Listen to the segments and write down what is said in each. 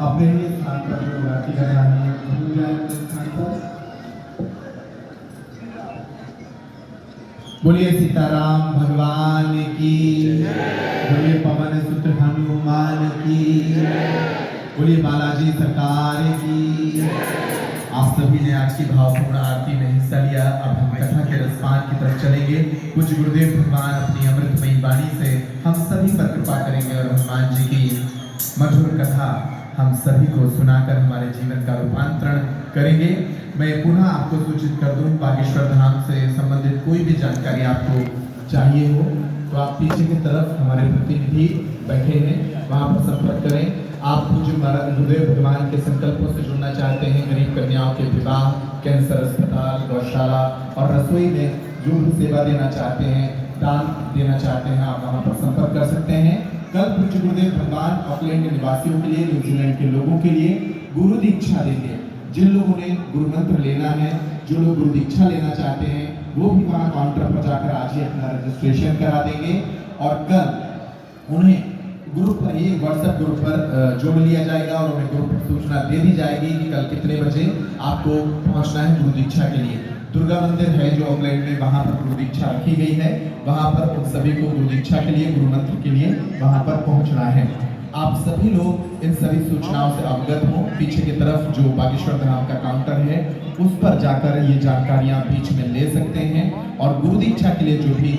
अपने ही स्थान पर जो आरती करानी है भूल जाए स्थान पर। बोलिए सीताराम भगवान की, बोलिए पवन सुत हनुमान की, बोलिए बालाजी सरकार की। आप सभी ने आज की भावपूर्ण आरती में हिस्सा लिया। अब हम कथा के रसपान की तरफ चलेंगे। कुछ गुरुदेव भगवान अपनी अमृतमयी वाणी से हम सभी पर कृपा करेंगे और हनुमान जी की मधुर कथा हम सभी को सुनाकर हमारे जीवन का रूपांतरण करेंगे। मैं पुनः आपको सूचित कर दूं, बागेश्वर धाम से संबंधित कोई भी जानकारी आपको चाहिए हो तो आप पीछे की तरफ हमारे प्रतिनिधि बैठे हैं, वहां पर संपर्क करें। आप पूज्य महाराज गुरुदेव भगवान के संकल्पों से जुड़ना चाहते हैं, गरीब कन्याओं के विवाह, कैंसर अस्पताल, गौशाला और रसोई में जो भी सेवा देना चाहते हैं, दान देना चाहते हैं, आप वहां पर संपर्क कर सकते हैं। कल पूज्य गुरुदेव भगवान ऑकलैंड के निवासियों के लिए, न्यूजीलैंड के लोगों के लिए गुरु दीक्षा देंगे। जिन लोगों ने गुरु मंत्र लेना है, जो लोग गुरु दीक्षा लेना चाहते हैं, वो भी वहाँ काउंटर पर जाकर आज ही अपना रजिस्ट्रेशन करा देंगे और कल उन्हें ग्रुप पर, ये व्हाट्सएप ग्रुप पर जोड़ लिया जाएगा और उन्हें ग्रुप पर सूचना दे दी जाएगी कि कल कितने बजे आपको पहुंचना है गुरु दीक्षा के लिए। दुर्गा मंदिर है जो ऑकलैंड में, वहां पर गुरु दीक्षा रखी गई है, वहां पर उन सभी को गुरु दीक्षा के लिए, गुरु मंत्र के लिए वहां पर पहुंचना है। आप सभी लोग इन सभी सूचनाओं से अवगत हो। पीछे की तरफ जो बागेश्वर धाम का काउंटर है उस पर जाकर ये जानकारियां बीच में ले सकते हैं और गुरु दीक्षा के लिए जो भी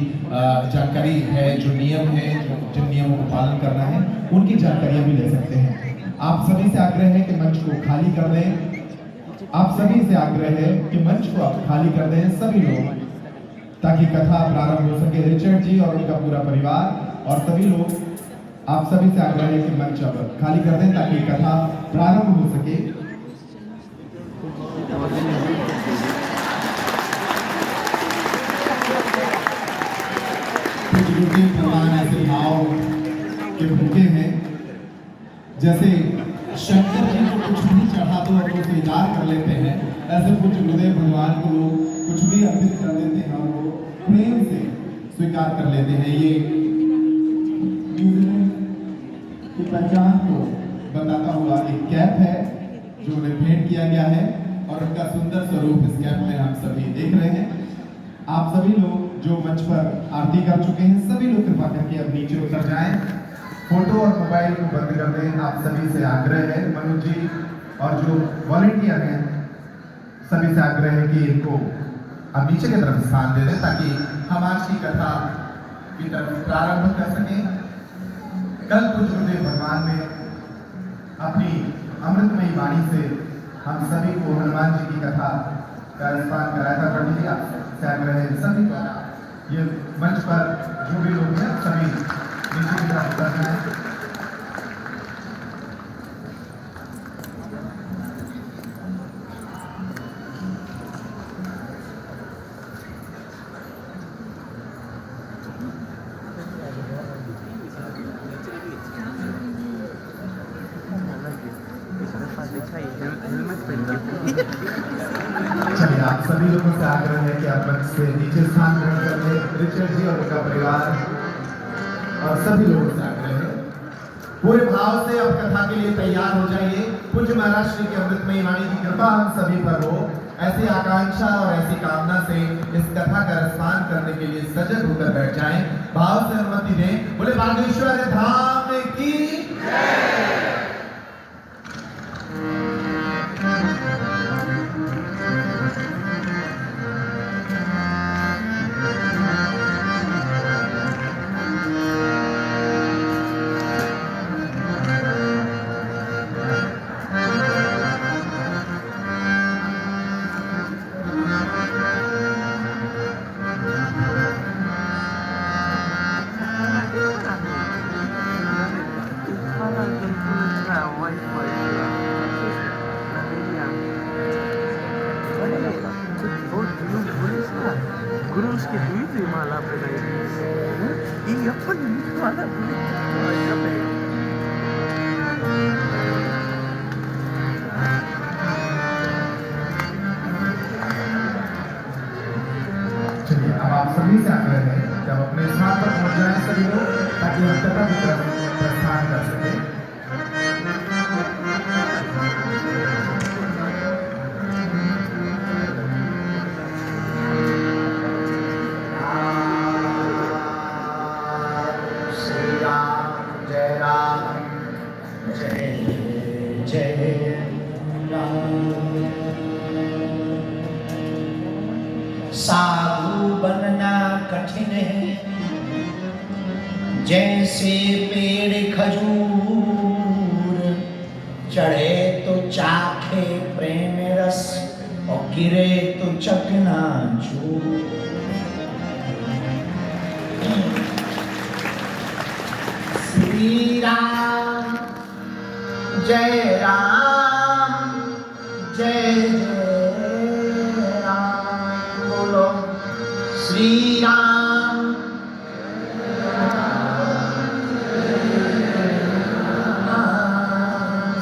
जानकारी है, जो नियम है, जिन नियमों को पालन करना है, उनकी जानकारियां भी ले सकते हैं। आप सभी से आग्रह है कि मंच को खाली कर दें। आप सभी से आग्रह है कि मंच को आप खाली कर दें सभी लोग, ताकि कथा प्रारंभ हो सके। रिचर्ड जी और उनका पूरा परिवार और सभी लोग, आप सभी से आग्रह है कि मंच अब खाली कर दें ताकि कथा प्रारंभ हो सके। कुछ गुरुदेव भगवान ऐसे भाव के भूखे हैं, जैसे शंकर जी को कुछ भी चढ़ा दो और वो स्वीकार कर लेते हैं, ऐसे कुछ गुरुदेव भगवान को लोग कुछ भी अर्पित कर देते हैं और वो प्रेम से स्वीकार कर लेते हैं। ये न्यूजीलैंड की पहचान को बताता हुआ एक कैप है जो उन्हें भेंट किया गया है और उनका सुंदर स्वरूप इस कैप में हम सभी देख रहे हैं। आप सभी लोग जो मंच पर आरती कर चुके हैं, सभी लोग कृपा करके अब नीचे उतर जाएं। फोटो और मोबाइल को बंद कर दें, आप सभी से आग्रह है। मनोज जी और जो वॉलंटियर हैं सभी से आग्रह है कि इनको अब नीचे की तरफ स्थान दे दें ताकि हम आज की कथा की तरफ प्रारंभ कर सकें। कल पूज्य गुरुदेव भगवान ने अपनी अमृतमयी वाणी से हम सभी को हनुमान जी की कथा का रसपान कराया था। पंडित जी आपसे आग्रह है सभी द्वारा ये मंच पर जो भी लोग हैं सभी नीचे की तरफ उतरना है। चलिए आप सभी लोगों से आग्रह है कि आप मंच से नीचे स्थान ग्रहण कर लें। रिचर्ड जी और उनका परिवार और सभी लोगों से आग्रह है पूरे भाव से अब कथा के लिए तैयार हो जाइए। पूज्य महाराज श्री की अमृतमयी वाणी की कृपा हम सभी पर हो। ऐसी आकांक्षा और ऐसी कामना से इस कथा का रसपान करने के लिए सजग होकर बैठ जाएं। भाव से अनुमति दें। बोले बागेश्वर धाम की Guru उसकी हुई थी माला पे ये अपन माला चलिए अब आप सभी से आग्रह है कि आप अपने स्थान पर पहुंच जाएं सभी लोग ताकि हम कथा की तरफ प्रस्थान कर सकें। साधु बनना कठिन है जैसे पेड़ खजूर, चढ़े तो चाखे प्रेम रस और गिरे तो चकनाचूर। श्री राम जय राम जय जय राम। बोलो श्री राम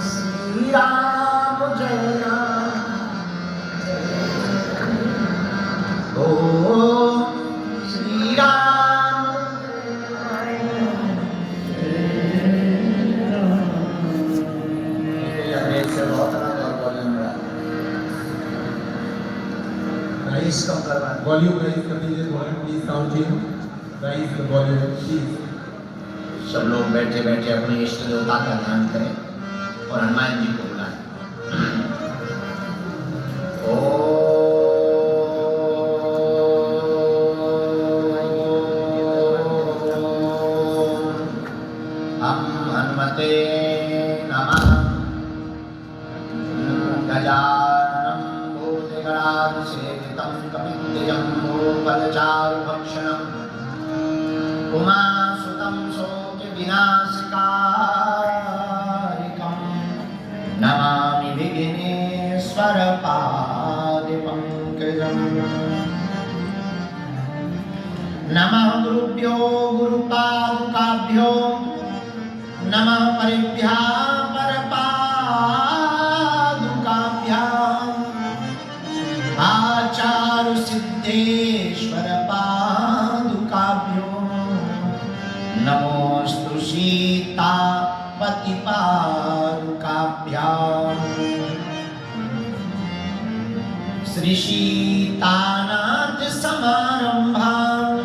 श्री राम जय राम। ओ श्री राम राइस कम करना, वॉल्यूम राइज कर दीजिए थोड़ा प्लीज। साउंड जी राइज द वॉल्यूम प्लीज। सब लोग बैठे बैठे अपने इष्ट देवता का ध्यान करें और हनुमान जी को बुलाएं। हम हनुमते नमः। गजाननं भूतगणाधिसेवितं कपित्तजम्बूफलचारुभक्षणम् उमासुतं शोकविनाशकारिकं नमामि विघ्नेश्वरपादपङ्कजम्। नमः गुरुभ्यो गुरुपादुकाभ्यो नमः परिभ्यः परपादुकाभ्याम् आचार्य सिद्धेश्वर पादुकाभ्यो नमोस्तु सीतापति पादुकाभ्याम्। श्री सीतानाथ समारंभाम्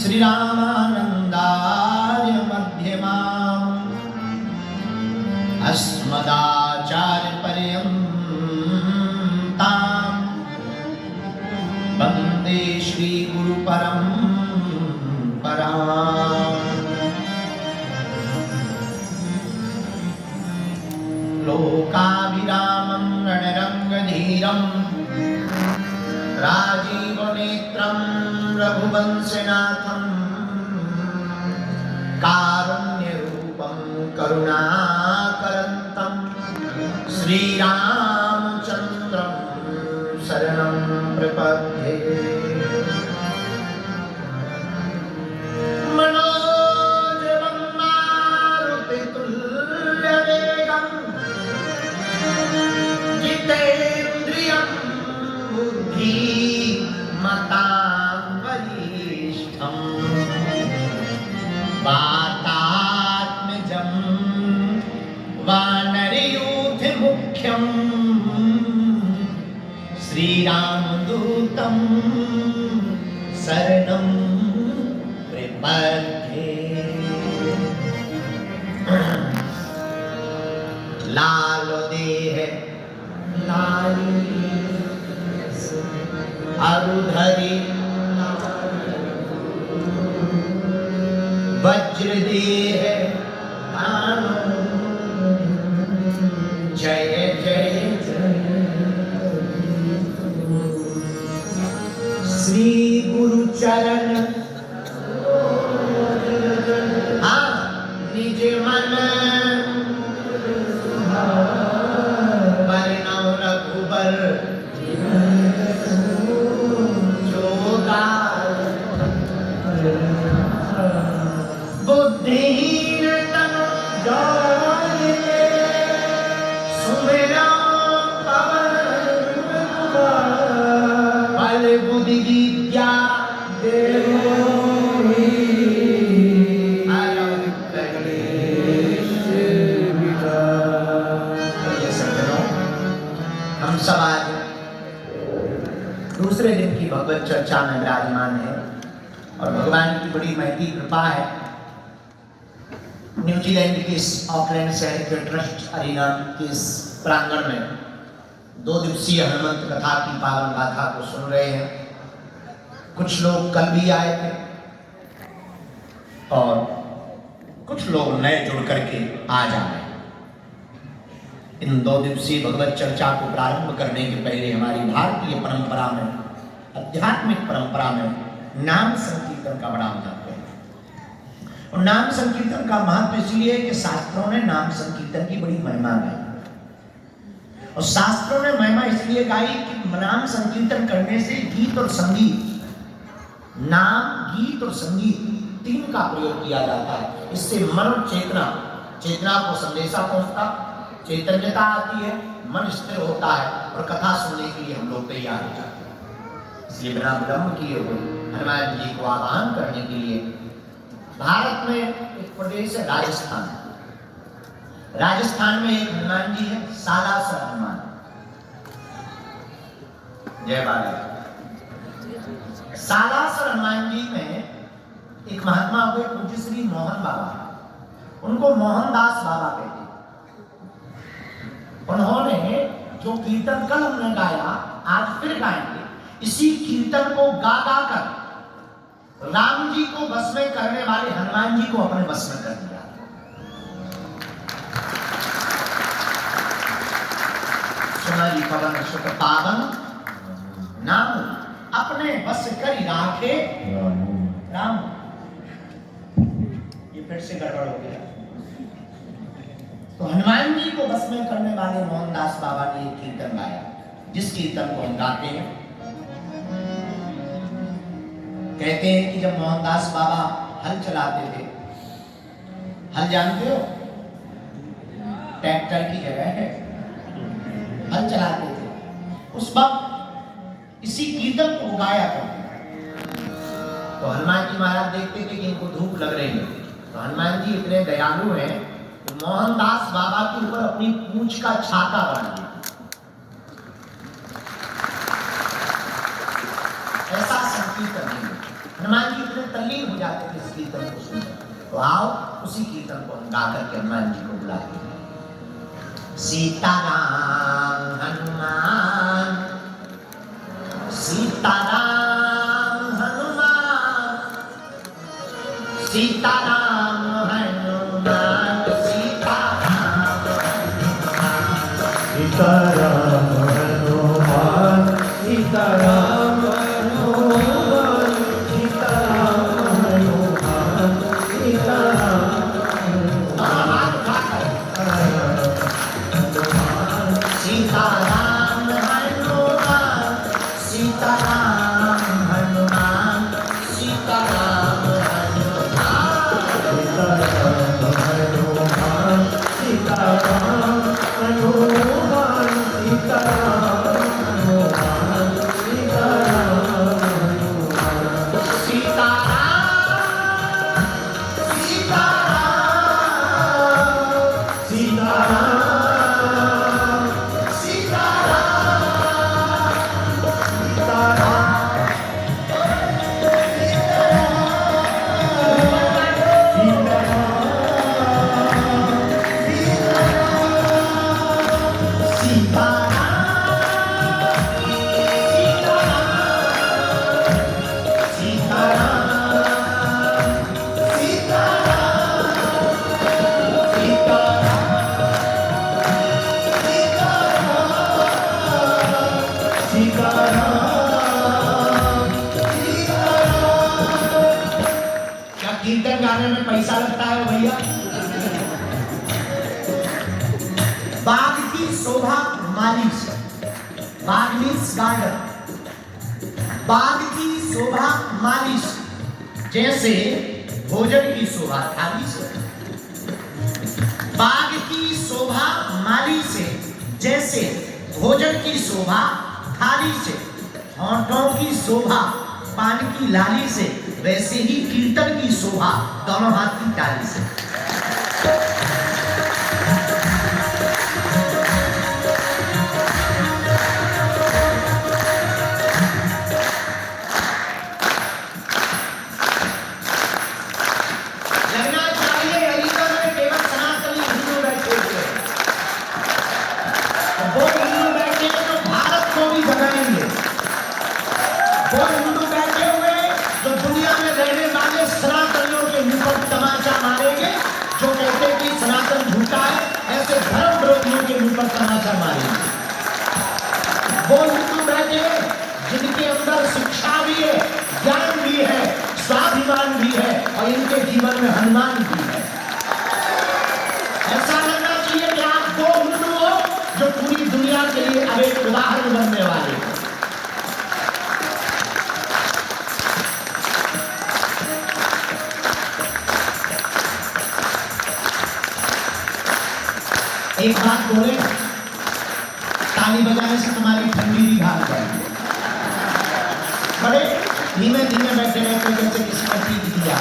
श्री रामानंदार्य अस्मदाचार्यपर्यन्तां वन्दे श्रीगुरुपरम्पराम्। लोकाभिरामं रणरङ्गधीरं राजीवनेत्रं रघुवंशनाथं कारुण्यरूपं करुणाकरन्तं श्रीरामचन्द्रं शरणं प्रपद्ये। मनोजवं मारुतितुल्यवेगं जितेन्द्रियं बुद्धिमतां वरिष्ठम् वातात्मजं वानरयूथमुख्यं श्रीरामदूतं शरणं प्रपद्ये। लालो देह लाली अरुधरी वज्रदेह भानु जय जय श्री गुरु चरण निज मन परिणव रघुबर बुद्धिहीन तनु जानिके सुमिरो पवन बल बुद्धि विद्या देवो हम सब आज दूसरे दिन की भगवत चर्चा में विराजमान है और भगवान की बड़ी महती कृपा है। न्यूजीलैंड के इस ऑकलैंड शहर के ट्रस्ट अरीना के इस प्रांगण में 2 दिवसीय हनुमंत कथा की पावन गाथा को सुन रहे हैं। कुछ लोग कल भी आए थे और कुछ लोग नए जुड़ करके आज आ गए। इन 2 दिवसीय भगवत चर्चा को प्रारंभ करने के पहले हमारी भारतीय परंपरा में, आध्यात्मिक परंपरा में नाम संकीर्तन का बड़ा महत्व है। और नाम संकीर्तन का महत्व इसलिए है कि शास्त्रों ने नाम संकीर्तन की बड़ी महिमा गाई। और शास्त्रों ने महिमा इसलिए गाई कि नाम संकीर्तन करने से गीत और संगीत, नाम, गीत और संगीत 3 का प्रयोग किया जाता है। इससे मन और चेतना को संदेशा पहुंचता, चैतन्यता आती है, मन स्थिर होता है और कथा सुनने के लिए हम लोग तैयार हो जाते हैं। इसलिए बिना विलंब किए हुए हनुमान जी को आवाहन करने के लिए भारत में एक प्रदेश है राजस्थान। राजस्थान में एक हनुमान जी है, सालासर हनुमान। जय बाला। सालासर हनुमान जी में एक महात्मा हुए पूज्य श्री मोहन बाबा, उनको मोहनदास बाबा कहते। उन्होंने जो कीर्तन कल हमने गाया, आज फिर गाएंगे। इसी कीर्तन को गा गा कर राम जी को बस में करने वाले हनुमान जी को अपने बस में कर दिया। सुनाई पवन सुत पावन नाम अपने बस कर राखे राम। ये फिर से गड़बड़ हो गया। तो हनुमान जी को बस में करने वाले मोहनदास बाबा ने एक कीर्तन गाया, जिस कीर्तन को हम गाते हैं। कहते हैं कि जब मोहनदास बाबा हल चलाते थे, हल जानते हो, ट्रैक्टर की जगह है, हल चलाते थे, उस वक्त इसी कीर्तन को गाया करते। तो हनुमान जी महाराज देखते थे कि इनको धूप लग रही है, तो हनुमान जी इतने दयालु हैं तो मोहनदास बाबा के ऊपर अपनी पूंछ का छाता बना दिया। ऐसा संकीर्तन नहीं। हनुमान जी इतने तल्लीन हो जाते थे इस कीर्तन को सुनकर। तो आओ उसी कीर्तन को हम गा करके हनुमान जी को बुलाते हैं। सीताराम हनुमान, सीताराम हनुमान, सीताराम हनुमान, सीताराम सीताराम हनुमान, सीताराम हनुमान, सीताराम हनुमान, सीताराम सीताराम हनुमान, सीताराम हनुमान, सीताराम हनुमान, सीताराम हनुमान, सीताराम हनुमान, सीताराम हनुमान, क्या कीर्तन गाने में पैसा लगता है भैया? बाग की शोभा माली से, बाग मीन्स गार्डन, बाग की शोभा माली से जैसे भोजन की शोभा थाली से, बाग की शोभा माली से जैसे भोजन की शोभा थाली से, होंठों की शोभा पान की लाली से, वैसे ही कीर्तन की शोभा दोनों हाथ की ताली से। लगना चाहिए अलीगढ़ में केवल सनातनी हिंदू बैठे हुए, वो हिंदू बैठे हैं जो भारत को भी जगाएंगे, वो हिंदू बैठे हुए जो दुनिया में रहने वाले सनातनियों के मुंह पर तमाचा मारेंगे, जो कहते हैं कि सनातन झूठा है, ऐसे धर्म विरोधियों के मुंह पर तमाचा मारेंगे। वो हिंदू बैठे जिनके अंदर शिक्षा भी है, ज्ञान भी है, स्वाभिमान भी है और इनके जीवन में हनुमान भी है। ऐसा लगना चाहिए कि आप वो हिंदू हो जो पूरी दुनिया के लिए अब एक उदाहरण बनने वाले हैं। एक बात बोले, ताली बजाने से तुम्हारी ठंडी भी भाग जाएगी। बड़े धीमे धीमे बैठे रहते जैसे किसी ने पीट दिया।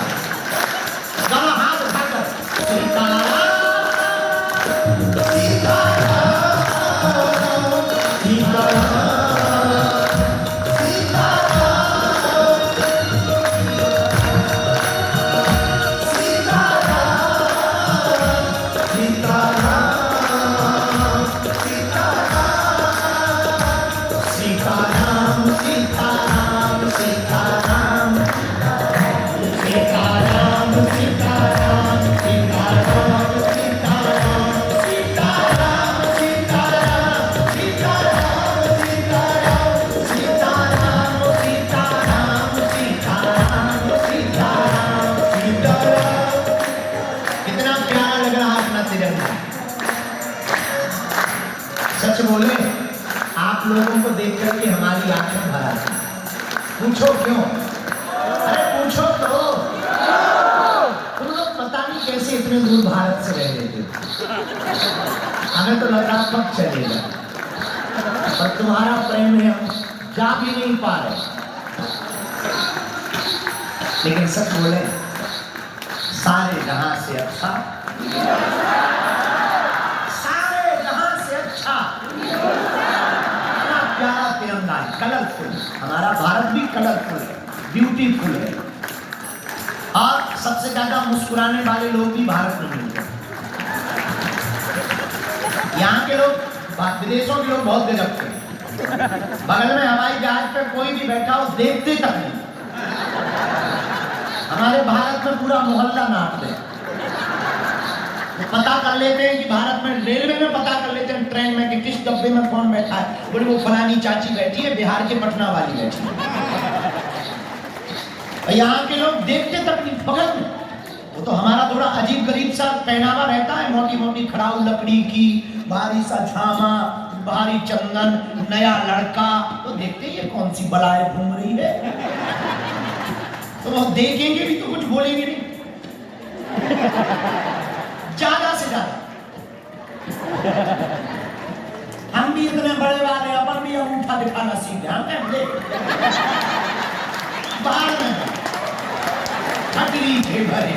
दोनों हाथ उठाकर सीताराम सच बोले, आप लोगों को देख करके हमारी आंखें भर आती। पूछो क्यों? अरे पूछो तो। तुम लोग पता नहीं कैसे इतने दूर भारत से रह लेते, हमें तो लगा कब चलेगा, पर तुम्हारा प्रेम है, हम जा भी नहीं पा रहे। लेकिन सच बोले, सारे जहां से अच्छा, प्यारा तिरंगा है, कलरफुल। हमारा भारत भी कलरफुल है, ब्यूटीफुल है, और सबसे ज्यादा मुस्कुराने वाले लोग भी भारत में मिलते हैं। यहाँ के लोग विदेशों के लोग बहुत गजब के, बगल में हवाई जहाज पे कोई भी बैठा हो देखते तक नहीं। हमारे भारत में पूरा मोहल्ला नाप दे, पता कर लेते हैं कि भारत में रेलवे में पता कर लेते हैं ट्रेन में कि किस डब्बे में कौन बैठा है। बोले वो फलानी चाची बैठी है, बिहार के पटना वाली बैठी है। यहाँ के लोग देखते तक नहीं, बगल में। वो तो हमारा थोड़ा अजीब गरीब सा पहनावा रहता है, मोटी मोटी खड़ाऊ लकड़ी की, भारी सा झामा, भारी चंदन, नया लड़का, तो देखते ये कौन सी बलाएं घूम रही है। तो वो देखेंगे भी तो कुछ बोलेंगे नहीं, ज्यादा से ज्यादा। हम भी इतने बड़े वाले, अपन भी अंगूठा दिखाना सीख गए। बाहर में खटली थे भरे,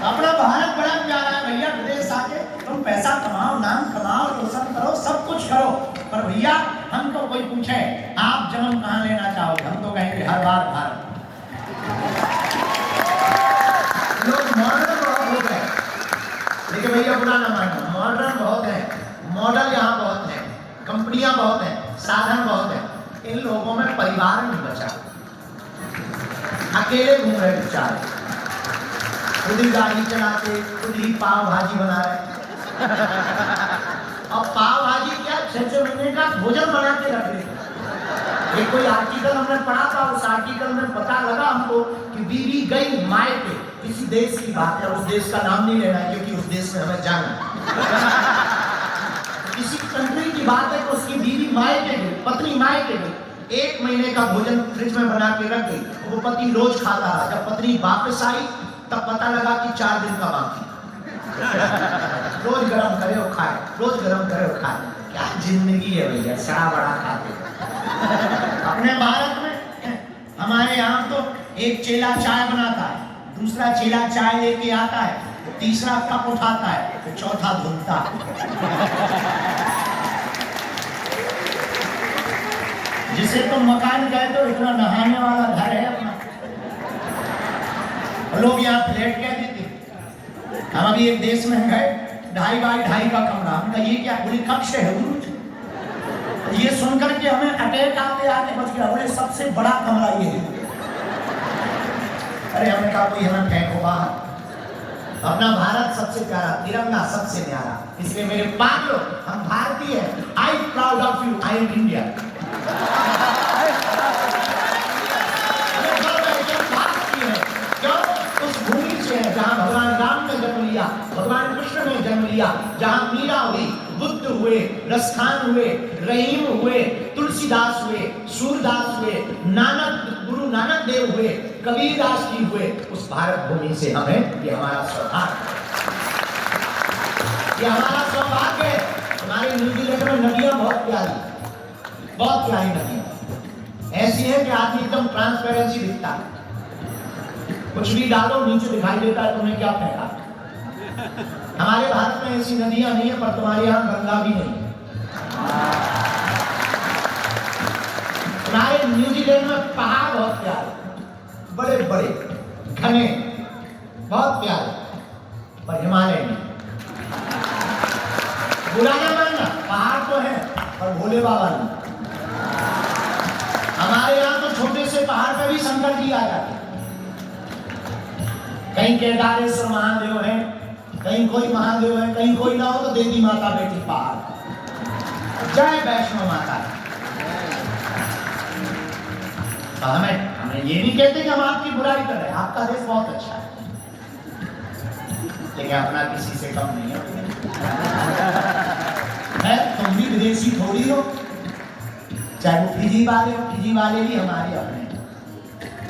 अपना भारत बड़ा प्यारा है भैया। विदेश आके तुम पैसा कमाओ, नाम कमाओ, रोशन करो, सब कुछ करो, पर भैया हमको कोई पूछे आप जन्म कहाँ लेना चाहोगे, हम तो कहेंगे हर बार भारत। लोग मॉडर्न बहुत हो गए, लेकिन भैया बुरा ना मानना, मॉडर्न बहुत है, मॉडल यहाँ बहुत है, कंपनियां बहुत है, साधन बहुत है, इन लोगों में परिवार नहीं बचा, अकेले घूम रहे बेचारे, खुद ही गाड़ी चलाते, खुद ही पाव भाजी बना रहे। अब पाव भाजी क्या 6 महीने का भोजन बना के रख रहे। एक कोई आर्टिकल हमने पढ़ा था, उस आर्टिकल में पता लगा हमको कि बीवी गई मायके, किसी देश की बात है, उस देश का नाम नहीं लेना क्योंकि उस देश में हमें जाना, किसी कंट्री की बात है कि उसकी बीवी मायके गई, पत्नी मायके गई, 1 महीने का भोजन फ्रिज में बना के रख गई, वो पति रोज खाता रहा। जब पत्नी वापस आई तब पता लगा कि 4 दिन का बाकी, रोज गरम करे और खाए, रोज गरम करे और खाए। क्या जिंदगी है भैया, सड़ा बड़ा खाते। अपने भारत में हमारे यहाँ तो एक चेला चाय बनाता है, दूसरा चेला चाय लेके आता है, तीसरा कप उठाता है, तो चौथा धुलता है। जिसे तुम मकान गए तो इतना नहाने वाला घर है अपना, लोग यहाँ फ्लैट कह देते। हम अभी एक देश में गए, 2.5 बाई 2.5 का कमरा, हमका ये क्या पूरी कक्ष है। ये सुनकर के हमें अटैक आते आते बच गया, बोले सबसे बड़ा कमरा ये है। अरे हमने कहा कोई हमें फेंको बाहर। अपना भारत सबसे प्यारा, तिरंगा सबसे प्यारा, इसलिए मेरे पाक लोग, हम भारतीय हैं। I proud of you, I am India. जहाँ भगवान राम ने जन्म लिया, भगवान कृष्ण ने जन्म लिया, जहाँ मीरा हुई, बुद्ध हुए, रसखान हुए, रहीम हुए, तुलसीदास हुए, सूरदास हुए, गुरु नानक देव हुए, कबीरदास जी हुए, उस भारत भूमि से हमें, ये हमारा सौभाग्य, ये हमारा सौभाग्य है। हमारे न्यूजीलैंड में नदियां बहुत प्यारी नदियां ऐसी है कि आदमी एकदम ट्रांसपेरेंसी दिखता है, कुछ भी डालो नीचे दिखाई देता है तुमने क्या फेंका। हमारे भारत में ऐसी नदियां नहीं है, पर तुम्हारे यहाँ गंगा भी नहीं। हमारे न्यूजीलैंड में पहाड़ बहुत प्यारे, बड़े बड़े घने, बहुत प्यारे, पर हिमालय नहीं। बुरा ना मानना, पहाड़ तो है पर भोले बाबा नहीं। हमारे यहाँ तो छोटे से पहाड़ पे भी शंकर जी आ जाते, कहीं केदारेश्वर महादेव है, कहीं कोई महादेव है, कहीं कोई ना हो तो देवी माता बेटी पहाड़। जय वैष्णो माता। तो हमें ये नहीं कहते कि हम आपकी बुराई कर रहे हैं, आपका देश बहुत अच्छा है, लेकिन अपना किसी से कम नहीं है। तुम भी विदेशी थोड़ी हो, चाहे वो फिजी वाले हो, फिजी वाले भी हमारे अपने।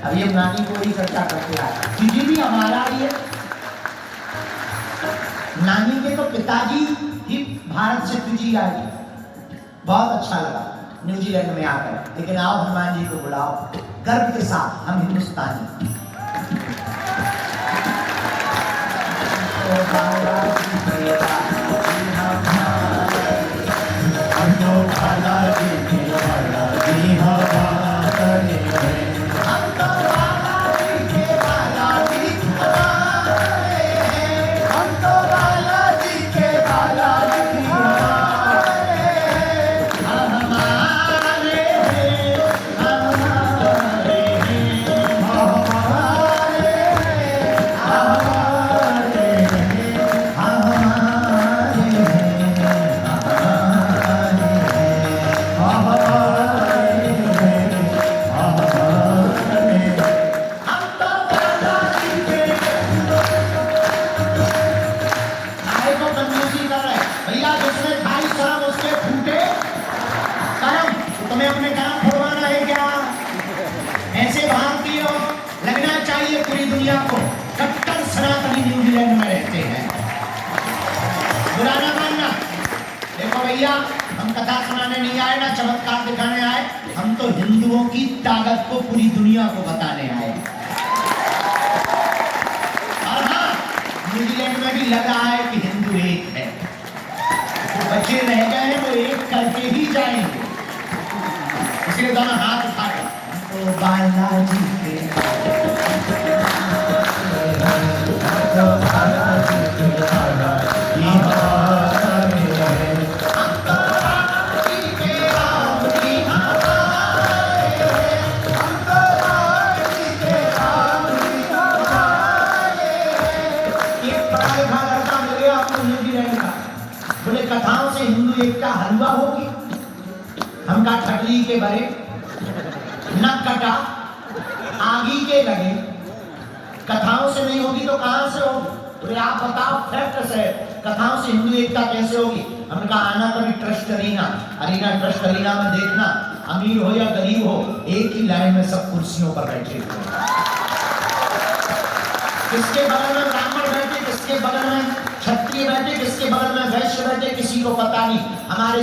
अभी हम नानी को ही चर्चा करते आए, फिजी भी हमारा ही है। नानी के तो पिताजी ही भारत से फिजी आए, बहुत अच्छा लगा न्यूजीलैंड में आकर। लेकिन आओ हनुमान जी को बुलाओ गर्व के साथ, हम हिंदुस्तानी। हम भैया हम कथा सुनाने नहीं आए ना चमत्कार दिखाने आए, हम तो हिंदुओं की ताकत को पूरी दुनिया को बताने आए। और हाँ, न्यूजीलैंड में भी लग रहा है कि हिंदू एक है, तो बच्चे रह गए हैं वो एक करके ही जाएंगे। इसलिए दोनों हाथ उठा कर तो बालाजी के बोले कथाओं से हिंदू एकता हलवा होगी। हम का ठगली के भरे न कटा आगी के लगे, कथाओं से नहीं होगी तो कहां से होगी? बोले आप बताओ फैक्ट से कथाओं से हिंदू एकता कैसे होगी? हमने कहा आना कभी trust arena, arena trust arena में देखना, अमीर हो या गरीब हो एक ही लाइन में सब कुर्सियों पर बैठे हुए, किसके बगल में ब्राह्मण बैठे, किसके बगल में क्षत्रिय बैठे, किसके बगल में वैश्य बैठे, किसी को पता नहीं। हमारे